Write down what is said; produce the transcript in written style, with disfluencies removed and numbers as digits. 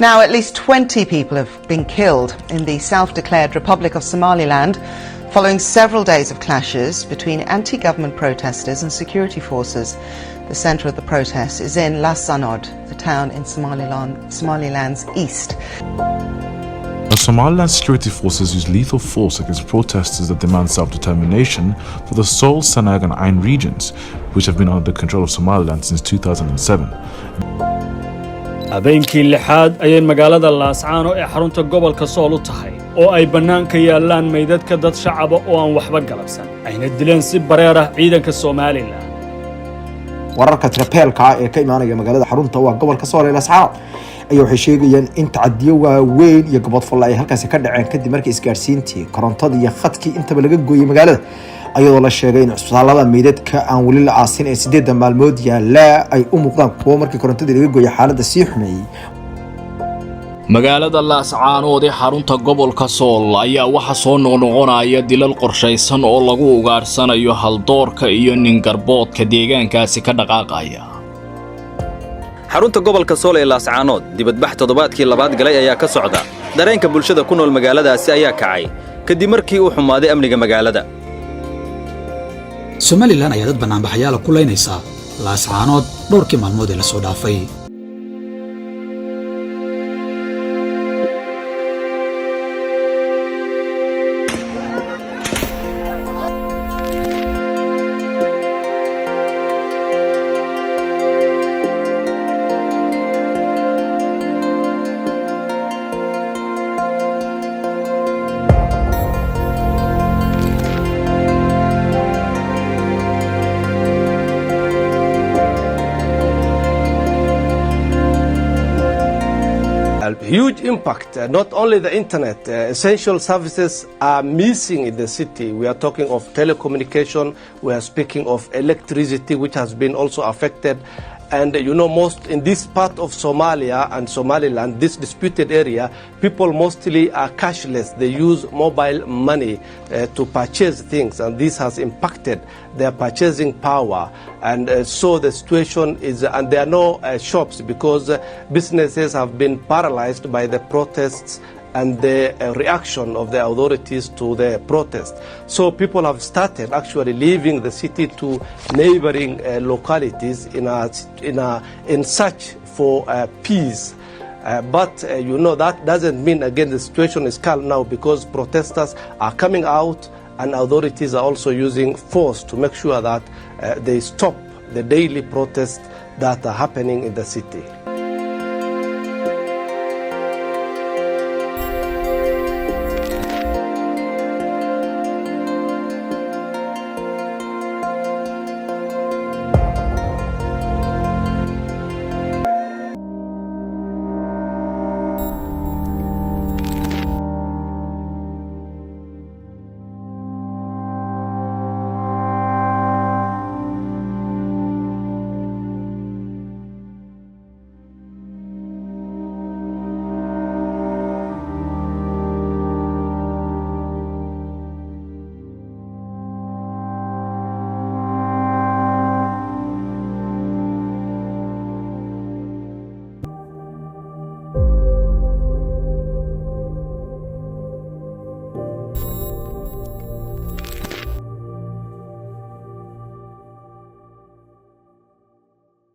Now, at least 20 people have been killed in the self-declared Republic of Somaliland following several days of clashes between anti-government protesters and security forces. The centre of the protest is in Laascaanood, a town in Somaliland's east. The Somaliland security forces use lethal force against protesters that demand self-determination for the Sool, Sanaag and Ain regions, which have been under the control of Somaliland since 2007. habeenkii lixaad ayay magaalada Laascaanood ee xarunta gobolka Sool u tahay oo ay banaanka yaalaan meydadka dad shacab oo aan waxba galabsan ayna dileen si bareer ah ciidanka Somaliland. wararka trapeelka ee ka imaanaya magaalada xarunta waa gobolka Sool ee Laascaanood ay waxay sheegayaan in tacadiyo waaweyn iyo gobol ay halkaas ka dhaceen kadib markii isgaarsiintii korontada iyo khadkii intaba laga gooyay magaalada ayadoo la sheegay in cusbitaalada meydadka aan wali la aasin ee 8 maalmood yaala ay u muuqdaan kuwa markii korontada laga gooyay xaaladda sii xumeeyay. magaalada Laascaanood ee xarunta gobolka Sool ayaa waxa soo noqnoqonaya dilal qorshaysan oo lagu ugaarsanayo haldoorka iyo nin garboodka deegaankaasi ka dhaqaaqaya. xarunta gobolka Sool ee Laascaanood dibadbax toddobaadkii labaad galay ayaa ka socda. dareenka bulshada ku nool magaaladaasi ayaa kacay kadib markii uu xumaaday amniga magaalada. Somaliland ayaa dad banaanbaxayaal ku leynaysa Laascaanood dhowrkii maalmood ee la soo dhaafay. Huge impact. Not only the internet, essential services are missing in the city. We are talking of telecommunication, we are speaking of electricity, which has been also affected. And you know, most in this part of Somalia and Somaliland, this disputed area, people mostly are cashless. They use mobile money to purchase things, and this has impacted their purchasing power. And so the situation is, and there are no shops because businesses have been paralyzed by the protests and the reaction of the authorities to the protest. So people have started actually leaving the city to neighboring localities in search for peace. But you know, that doesn't mean again the situation is calm now because protesters are coming out and authorities are also using force to make sure that they stop the daily protests that are happening in the city.